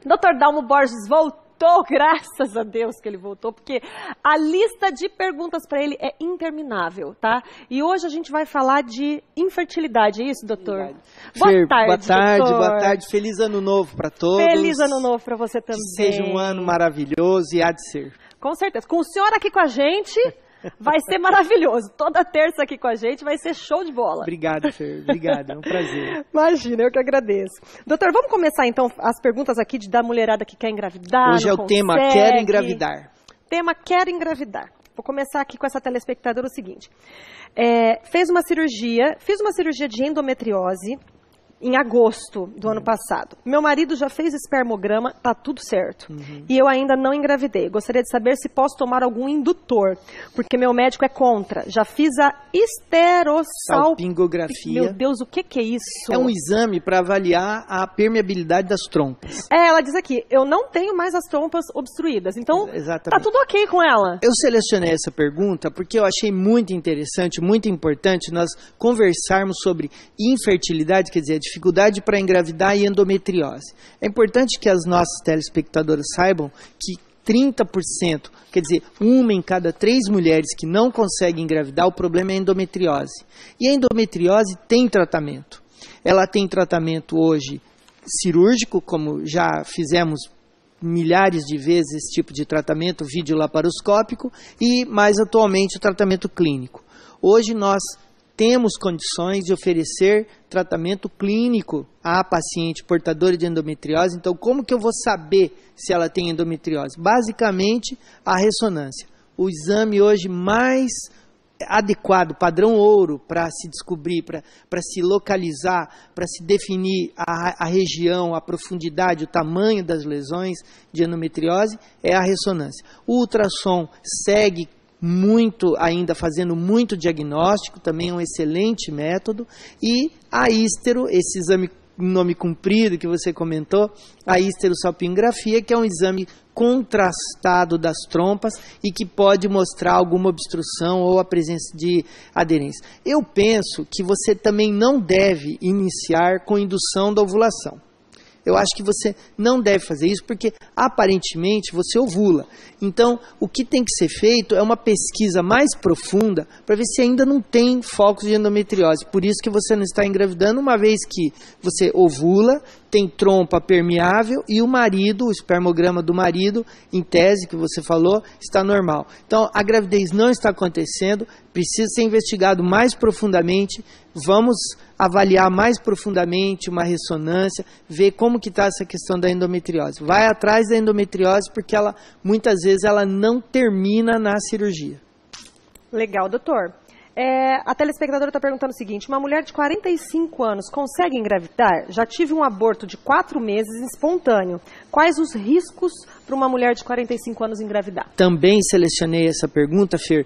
Dr. Dalmo Borges voltou, graças a Deus que ele voltou, porque a lista de perguntas para ele é interminável, tá? E hoje a gente vai falar de infertilidade, é isso, doutor? Fer, boa tarde, doutor. Boa tarde. Feliz ano novo para todos. Feliz ano novo para você também. Que seja um ano maravilhoso e há de ser. Com certeza. Com o senhor aqui com a gente, vai ser maravilhoso. Toda terça aqui com a gente vai ser show de bola. Obrigado, Fer. Obrigado. É um prazer. Imagina, eu que agradeço. Doutor, vamos começar então as perguntas aqui da mulherada que quer engravidar. Hoje é o tema Quero Engravidar. Tema Quero Engravidar. Vou começar aqui com essa telespectadora o seguinte. Fiz uma cirurgia de endometriose em agosto do ano passado. Meu marido já fez espermograma, tá tudo certo. E eu ainda não engravidei. Gostaria de saber se posso tomar algum indutor, porque meu médico é contra. Já fiz a salpingografia. Meu Deus, o que é isso? É um exame para avaliar a permeabilidade das trompas. Ela diz aqui, eu não tenho mais as trompas obstruídas, então tá tudo ok com ela. Eu selecionei essa pergunta porque eu achei muito interessante, muito importante nós conversarmos sobre infertilidade, quer dizer, a dificuldade para engravidar e endometriose. É importante que as nossas telespectadoras saibam que 30%, quer dizer, 1 em cada 3 mulheres que não conseguem engravidar, o problema é a endometriose. E a endometriose tem tratamento. Ela tem tratamento hoje cirúrgico, como já fizemos milhares de vezes esse tipo de tratamento, videolaparoscópico, e mais atualmente o tratamento clínico. Hoje nós temos condições de oferecer tratamento clínico à paciente portadora de endometriose. Então, como que eu vou saber se ela tem endometriose? Basicamente, a ressonância. O exame hoje mais adequado, padrão ouro, para se descobrir, para se localizar, para se definir a região, a profundidade, o tamanho das lesões de endometriose, é a ressonância. O ultrassom segue muito, ainda fazendo muito diagnóstico, também é um excelente método, e a ístero, esse exame nome comprido que você comentou, a histerosalpingografia, que é um exame contrastado das trompas e que pode mostrar alguma obstrução ou a presença de aderência. Eu penso que você também não deve iniciar com indução da ovulação. Eu acho que você não deve fazer isso porque, aparentemente, você ovula. Então, o que tem que ser feito é uma pesquisa mais profunda para ver se ainda não tem focos de endometriose. Por isso que você não está engravidando, uma vez que você ovula, tem trompa permeável e o marido, o espermograma do marido, em tese, que você falou, está normal. Então, a gravidez não está acontecendo, precisa ser investigado mais profundamente. Vamos avaliar mais profundamente uma ressonância, ver como que está essa questão da endometriose. Vai atrás da endometriose porque ela, muitas vezes, ela não termina na cirurgia. Legal, doutor. A telespectadora está perguntando o seguinte, uma mulher de 45 anos consegue engravidar? Já tive um aborto de 4 meses espontâneo. Quais os riscos para uma mulher de 45 anos engravidar? Também selecionei essa pergunta, Fer,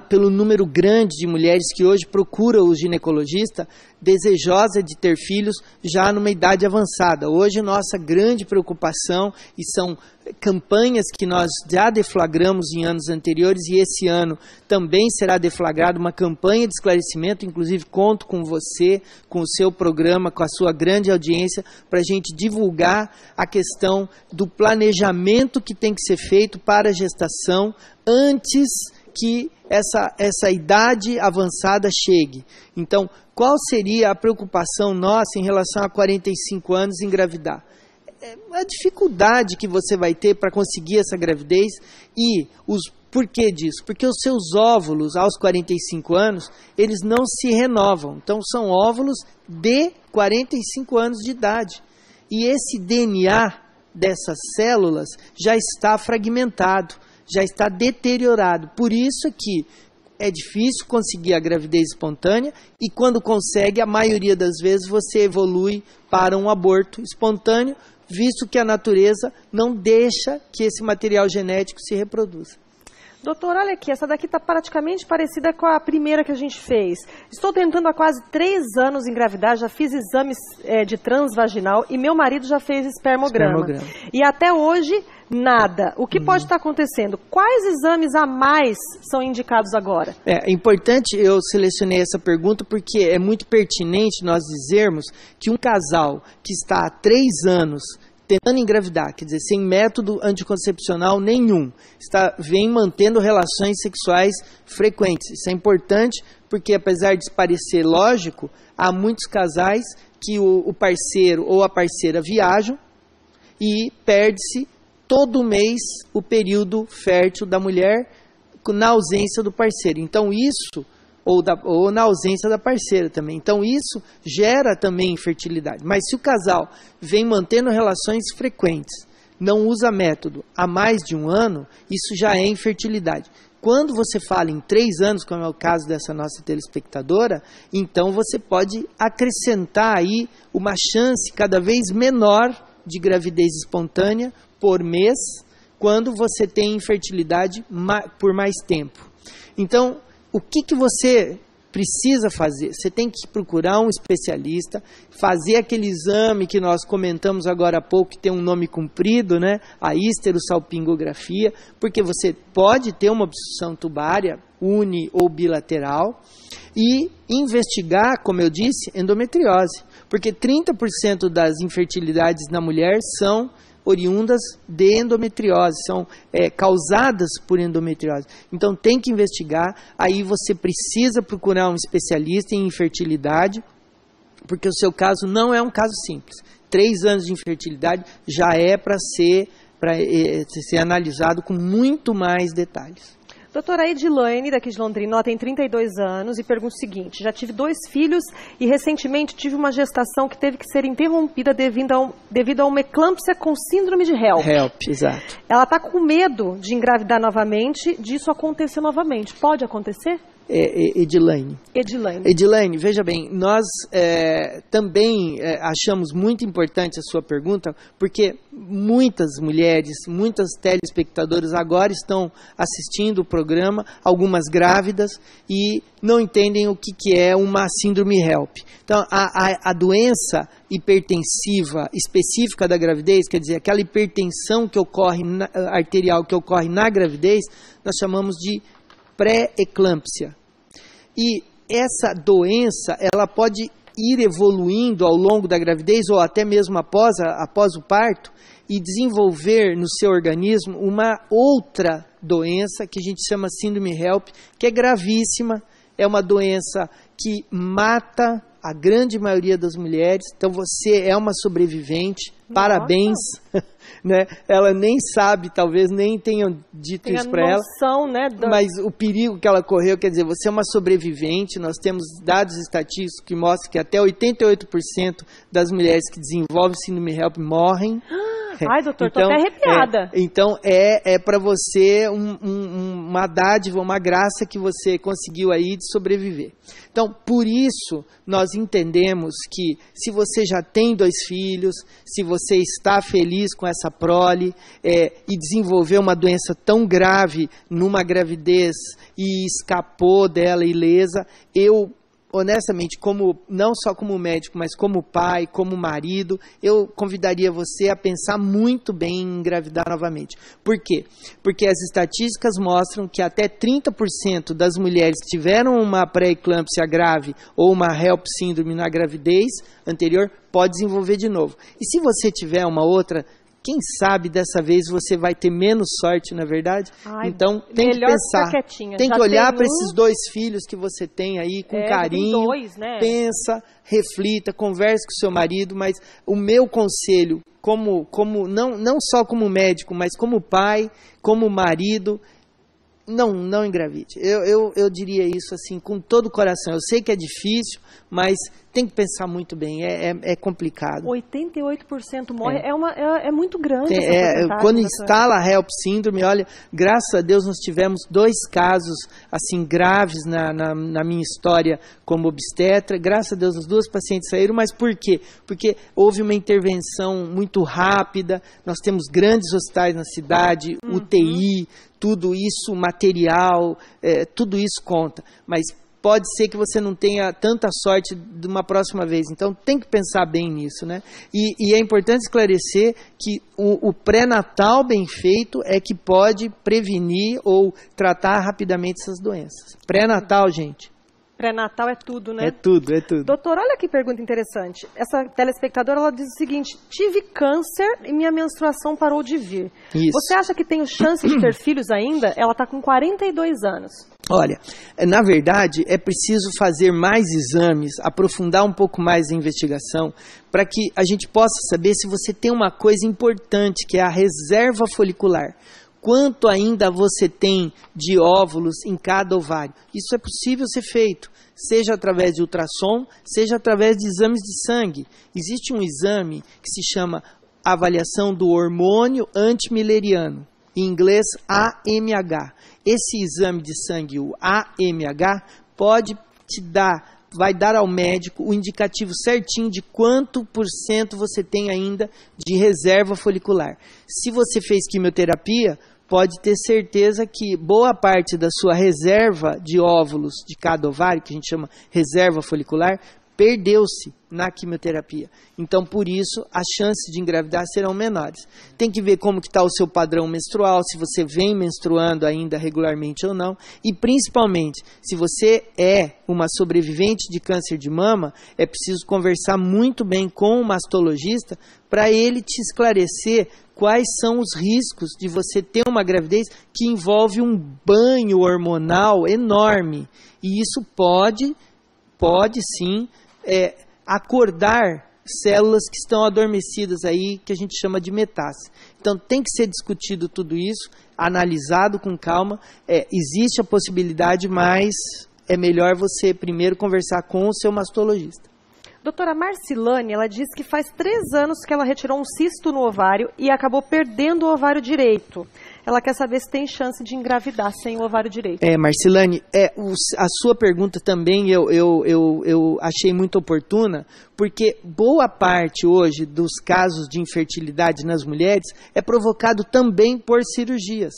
pelo número grande de mulheres que hoje procuram o ginecologista desejosa de ter filhos já numa idade avançada. Hoje nossa grande preocupação, e são campanhas que nós já deflagramos em anos anteriores, e esse ano também será deflagrada uma campanha de esclarecimento, inclusive conto com você, com o seu programa, com a sua grande audiência, para a gente divulgar a questão do planejamento que tem que ser feito para a gestação antes que essa idade avançada chegue. Então, qual seria a preocupação nossa em relação a 45 anos engravidar? A dificuldade que você vai ter para conseguir essa gravidez e por que disso? Porque os seus óvulos aos 45 anos, eles não se renovam. Então, são óvulos de 45 anos de idade. E esse DNA dessas células já está fragmentado, já está deteriorado. Por isso que é difícil conseguir a gravidez espontânea e quando consegue, a maioria das vezes você evolui para um aborto espontâneo, visto que a natureza não deixa que esse material genético se reproduza. Doutor, olha aqui, essa daqui está praticamente parecida com a primeira que a gente fez. Estou tentando há quase 3 anos engravidar, já fiz exames de transvaginal e meu marido já fez espermograma. E até hoje, nada. O que pode estar acontecendo? Quais exames a mais são indicados agora? É importante, eu selecionei essa pergunta porque é muito pertinente nós dizermos que um casal que está há 3 anos tentando engravidar, quer dizer, sem método anticoncepcional nenhum, vem mantendo relações sexuais frequentes. Isso é importante porque, apesar de parecer lógico, há muitos casais que o parceiro ou a parceira viajam e perde-se todo mês o período fértil da mulher na ausência do parceiro. Então isso, ou na ausência da parceira também. Então isso gera também infertilidade. Mas se o casal vem mantendo relações frequentes, não usa método há mais de um ano, isso já é infertilidade. Quando você fala em 3 anos, como é o caso dessa nossa telespectadora, então você pode acrescentar aí uma chance cada vez menor de gravidez espontânea por mês, quando você tem infertilidade por mais tempo. Então, o que você precisa fazer? Você tem que procurar um especialista, fazer aquele exame que nós comentamos agora há pouco, que tem um nome comprido, né? A histerosalpingografia, porque você pode ter uma obstrução tubária uni ou bilateral e investigar, como eu disse, endometriose, porque 30% das infertilidades na mulher são oriundas de endometriose, são causadas por endometriose. Então tem que investigar, aí você precisa procurar um especialista em infertilidade, porque o seu caso não é um caso simples. 3 anos de infertilidade já é para ser analisado com muito mais detalhes. Doutora Edilaine, daqui de Londrina, ela tem 32 anos e pergunta o seguinte: já tive 2 filhos e recentemente tive uma gestação que teve que ser interrompida devido a uma eclâmpsia com síndrome de HELP. HELP, exato. Ela está com medo de engravidar novamente, disso acontecer novamente. Pode acontecer? Edilaine. Edilaine, veja bem, nós também achamos muito importante a sua pergunta, porque muitas mulheres, muitas telespectadoras agora estão assistindo o programa, algumas grávidas, e não entendem o que é uma síndrome HELP. Então, a doença hipertensiva específica da gravidez, quer dizer, aquela hipertensão que ocorre arterial que ocorre na gravidez, nós chamamos de pré-eclâmpsia. E essa doença, ela pode ir evoluindo ao longo da gravidez ou até mesmo após o parto e desenvolver no seu organismo uma outra doença que a gente chama síndrome HELP, que é gravíssima, é uma doença que mata a grande maioria das mulheres. Então você é uma sobrevivente, parabéns, né? Ela nem sabe, talvez nem tenham dito isso para ela, né, mas o perigo que ela correu, quer dizer, você é uma sobrevivente. Nós temos dados estatísticos que mostram que até 88% das mulheres que desenvolvem síndrome HELP morrem. Ai, doutor, estou até arrepiada. Então, é para você uma dádiva, uma graça que você conseguiu aí de sobreviver. Então, por isso, nós entendemos que se você já tem 2 filhos, se você está feliz com essa prole e desenvolveu uma doença tão grave numa gravidez e escapou dela ilesa, eu honestamente, não só como médico, mas como pai, como marido, eu convidaria você a pensar muito bem em engravidar novamente. Por quê? Porque as estatísticas mostram que até 30% das mulheres que tiveram uma pré-eclâmpsia grave ou uma HELP síndrome na gravidez anterior, pode desenvolver de novo. E se você tiver uma outra, quem sabe dessa vez você vai ter menos sorte, não é verdade? Ai, então tem que pensar, tem que olhar para esses 2 filhos que você tem aí com carinho, 2, né? Pensa, reflita, converse com o seu marido, mas o meu conselho, não só como médico, mas como pai, como marido, não engravide. Eu diria isso assim com todo o coração. Eu sei que é difícil, mas tem que pensar muito bem, é complicado. 88% morre, é muito grande essa porcentagem. Quando instala a HELP síndrome, olha, graças a Deus nós tivemos 2 casos assim graves na minha história como obstetra. Graças a Deus as 2 pacientes saíram, mas por quê? Porque houve uma intervenção muito rápida, nós temos grandes hospitais na cidade, UTI, tudo isso, material, tudo isso conta, mas pode ser que você não tenha tanta sorte de uma próxima vez. Então tem que pensar bem nisso, né? E é importante esclarecer que o pré-natal bem feito é que pode prevenir ou tratar rapidamente essas doenças. Pré-natal, gente. Pré-natal é tudo, né? É tudo, é tudo. Doutor, olha que pergunta interessante. Essa telespectadora, ela diz o seguinte: tive câncer e minha menstruação parou de vir. Isso. Você acha que tenho chance de ter filhos ainda? Ela está com 42 anos. Olha, na verdade, é preciso fazer mais exames, aprofundar um pouco mais a investigação, para que a gente possa saber se você tem uma coisa importante, que é a reserva folicular. Quanto ainda você tem de óvulos em cada ovário? Isso é possível ser feito, seja através de ultrassom, seja através de exames de sangue. Existe um exame que se chama avaliação do hormônio antimileriano, em inglês AMH. Esse exame de sangue, o AMH, vai dar ao médico o indicativo certinho de quanto por cento você tem ainda de reserva folicular. Se você fez quimioterapia, pode ter certeza que boa parte da sua reserva de óvulos de cada ovário, que a gente chama reserva folicular, perdeu-se na quimioterapia. Então, por isso, as chances de engravidar serão menores. Tem que ver como está o seu padrão menstrual, se você vem menstruando ainda regularmente ou não. E, principalmente, se você é uma sobrevivente de câncer de mama, é preciso conversar muito bem com o mastologista para ele te esclarecer quais são os riscos de você ter uma gravidez que envolve um banho hormonal enorme. E isso pode sim, acordar células que estão adormecidas aí, que a gente chama de metástase. Então tem que ser discutido tudo isso, analisado com calma. Existe a possibilidade, mas é melhor você primeiro conversar com o seu mastologista. Doutora Marcilane, ela diz que faz 3 anos que ela retirou um cisto no ovário e acabou perdendo o ovário direito. Ela quer saber se tem chance de engravidar sem o ovário direito. Marcilane, a sua pergunta também eu achei muito oportuna, porque boa parte hoje dos casos de infertilidade nas mulheres é provocado também por cirurgias.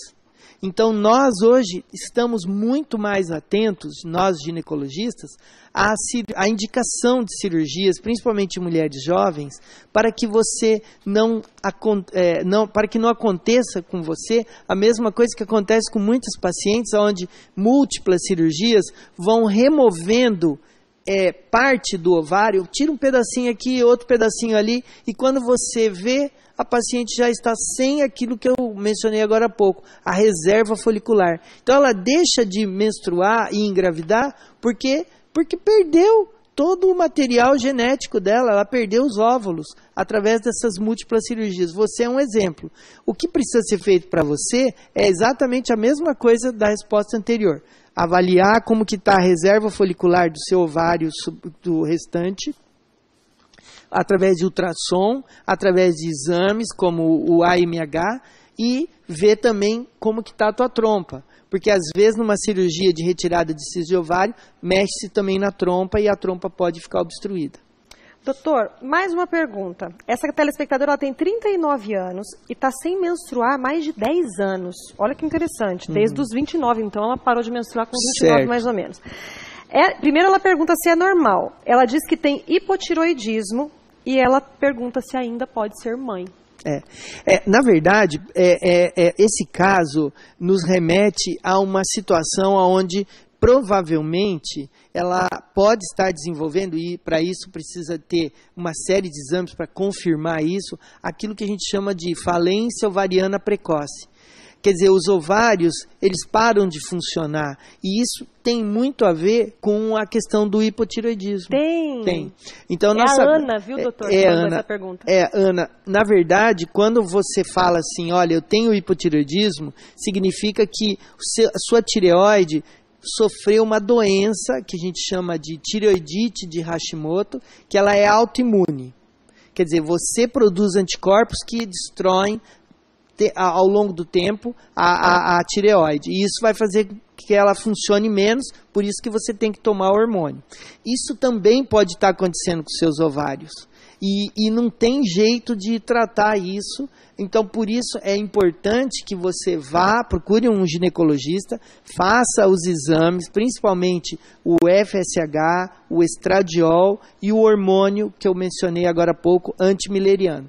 Então, nós hoje estamos muito mais atentos, nós ginecologistas, à indicação de cirurgias, principalmente em mulheres jovens, para que para que não aconteça com você a mesma coisa que acontece com muitos pacientes, onde múltiplas cirurgias vão removendo parte do ovário, tira um pedacinho aqui, outro pedacinho ali, e quando você vê, a paciente já está sem aquilo que eu mencionei agora há pouco, a reserva folicular. Então ela deixa de menstruar e engravidar porque perdeu todo o material genético dela, ela perdeu os óvulos através dessas múltiplas cirurgias. Você é um exemplo. O que precisa ser feito para você é exatamente a mesma coisa da resposta anterior. Avaliar como que está a reserva folicular do seu ovário do restante, através de ultrassom, através de exames como o AMH, e ver também como que está a tua trompa. Porque às vezes numa cirurgia de retirada de cisto de ovário, mexe-se também na trompa e a trompa pode ficar obstruída. Doutor, mais uma pergunta. Essa telespectadora ela tem 39 anos e está sem menstruar há mais de 10 anos. Olha que interessante, desde os 29, então ela parou de menstruar com 29 mais ou menos. Primeiro ela pergunta se é normal. Ela diz que tem hipotiroidismo e ela pergunta se ainda pode ser mãe. Na verdade, esse caso nos remete a uma situação onde provavelmente ela pode estar desenvolvendo, e para isso precisa ter uma série de exames para confirmar isso, aquilo que a gente chama de falência ovariana precoce. Quer dizer, os ovários, eles param de funcionar. E isso tem muito a ver com a questão do hipotireoidismo. Tem. Então, Ana, viu, doutor? Ana, essa pergunta. Ana, na verdade, quando você fala assim, olha, eu tenho hipotireoidismo, significa que a sua tireoide sofreu uma doença que a gente chama de tireoidite de Hashimoto, que ela é autoimune. Quer dizer, você produz anticorpos que destroem ao longo do tempo a tireoide. E isso vai fazer que ela funcione menos, por isso que você tem que tomar hormônio. Isso também pode estar acontecendo com seus ovários. E não tem jeito de tratar isso. Então, por isso é importante que você procure um ginecologista, faça os exames, principalmente o FSH, o estradiol e o hormônio que eu mencionei agora há pouco, antimileriano.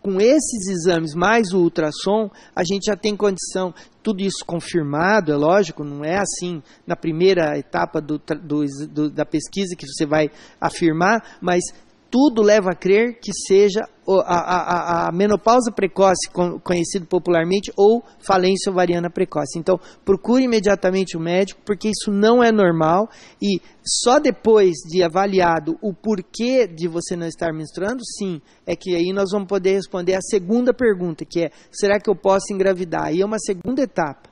com esses exames mais o ultrassom, a gente já tem condição, tudo isso confirmado, é lógico, não é assim na primeira etapa da pesquisa que você vai afirmar, mas tudo leva a crer que seja a menopausa precoce, conhecido popularmente, ou falência ovariana precoce. Então, procure imediatamente o médico, porque isso não é normal e só depois de avaliado o porquê de você não estar menstruando, sim, é que aí nós vamos poder responder a segunda pergunta, que é, será que eu posso engravidar? Aí é uma segunda etapa.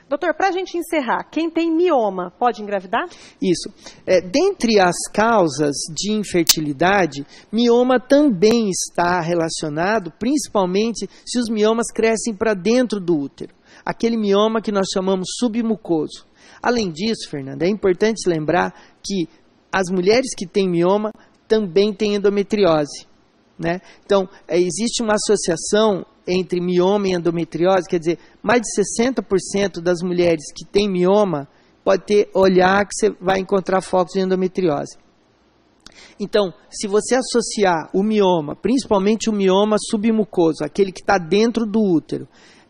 Doutor, para a gente encerrar, quem tem mioma pode engravidar? Isso. Dentre as causas de infertilidade, mioma também está relacionado, principalmente se os miomas crescem para dentro do útero. Aquele mioma que nós chamamos submucoso. Além disso, Fernanda, é importante lembrar que as mulheres que têm mioma também têm endometriose, né? Então, existe uma associação entre mioma e endometriose, quer dizer, mais de 60% das mulheres que têm mioma pode olhar que você vai encontrar focos de endometriose. Então, se você associar o mioma, principalmente o mioma submucoso, aquele que está dentro do útero,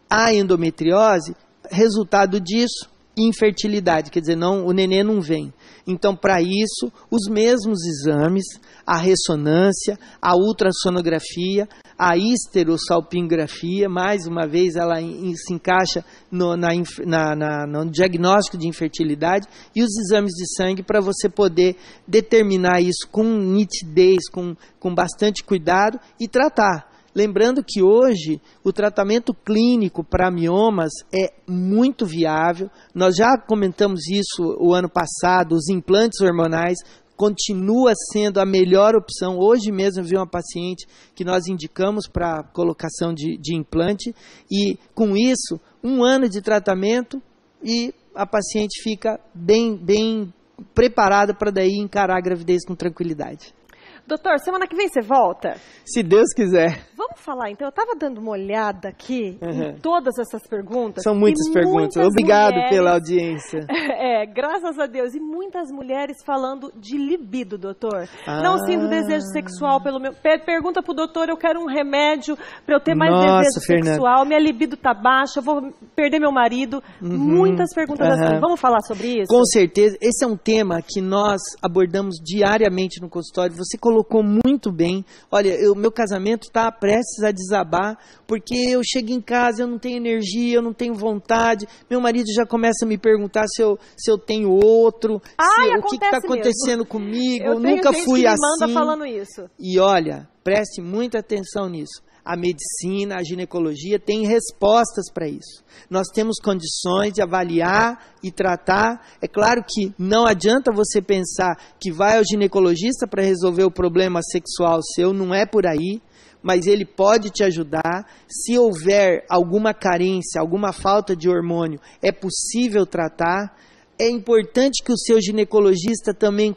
à endometriose, resultado disso, infertilidade, quer dizer, o nenê não vem. Então, para isso, os mesmos exames, a ressonância, a ultrassonografia, a histerossalpingografia, mais uma vez ela se encaixa no diagnóstico de infertilidade, e os exames de sangue para você poder determinar isso com nitidez, com bastante cuidado e tratar. Lembrando que hoje o tratamento clínico para miomas é muito viável. Nós já comentamos isso o ano passado, os implantes hormonais continua sendo a melhor opção. Hoje mesmo eu vi uma paciente que nós indicamos para colocação de implante e com isso 1 ano de tratamento e a paciente fica bem preparada para daí encarar a gravidez com tranquilidade. Doutor, semana que vem você volta? Se Deus quiser. Vamos falar, então. Eu estava dando uma olhada aqui em todas essas perguntas. São muitas perguntas. Obrigado pela audiência. Graças a Deus. E muitas mulheres falando de libido, doutor. Não sinto desejo sexual pelo meu... Pergunta pro doutor, eu quero um remédio para eu ter mais desejo sexual. Minha libido tá baixa, eu vou perder meu marido. Muitas perguntas assim. Vamos falar sobre isso? Com certeza. Esse é um tema que nós abordamos diariamente no consultório. Você colocou muito bem. Olha, o meu casamento está prestes a desabar, porque eu chego em casa, eu não tenho energia, eu não tenho vontade, meu marido já começa a me perguntar se eu tenho outro, o que está acontecendo comigo, eu nunca fui assim. Manda falando isso. E olha, preste muita atenção nisso. A medicina, a ginecologia tem respostas para isso. Nós temos condições de avaliar e tratar. É claro que não adianta você pensar que vai ao ginecologista para resolver o problema sexual seu, não é por aí, mas ele pode te ajudar. Se houver alguma carência, alguma falta de hormônio, é possível tratar. É importante que o seu ginecologista também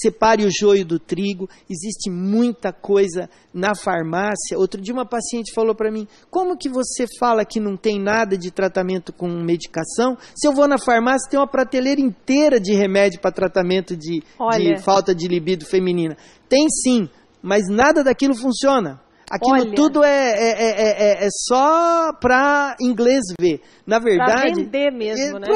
separe o joio do trigo. Existe muita coisa na farmácia. Outro dia uma paciente falou para mim, como que você fala que não tem nada de tratamento com medicação? Se eu vou na farmácia, tem uma prateleira inteira de remédio para tratamento de falta de libido feminina. Tem sim, mas nada daquilo funciona. Aquilo tudo é só para inglês ver. Na verdade... Para vender mesmo, né?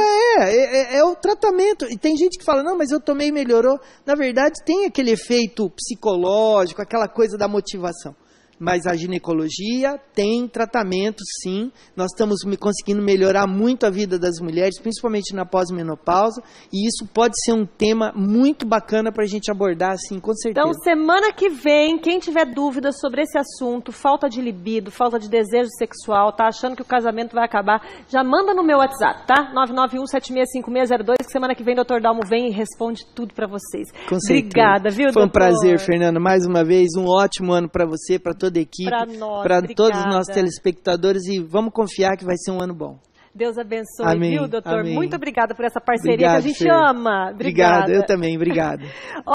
É o tratamento. E tem gente que fala, não, mas eu tomei e melhorou. Na verdade, tem aquele efeito psicológico, aquela coisa da motivação. Mas a ginecologia tem tratamento, sim. Nós estamos conseguindo melhorar muito a vida das mulheres, principalmente na pós-menopausa. E isso pode ser um tema muito bacana para a gente abordar, sim, com certeza. Então, semana que vem, quem tiver dúvidas sobre esse assunto, falta de libido, falta de desejo sexual, tá achando que o casamento vai acabar, já manda no meu WhatsApp, tá? 991-765602, que semana que vem o Dr. Dalmo vem e responde tudo para vocês. Com certeza. Obrigada, viu, Foi um doutor? prazer, Fernanda. Mais uma vez, um ótimo ano para você, para toda a equipe, para todos os nossos telespectadores, e vamos confiar que vai ser um ano bom. Deus abençoe, amém, viu, doutor? Amém. Muito obrigada por essa parceria que a gente ama. Obrigado, eu também, obrigado.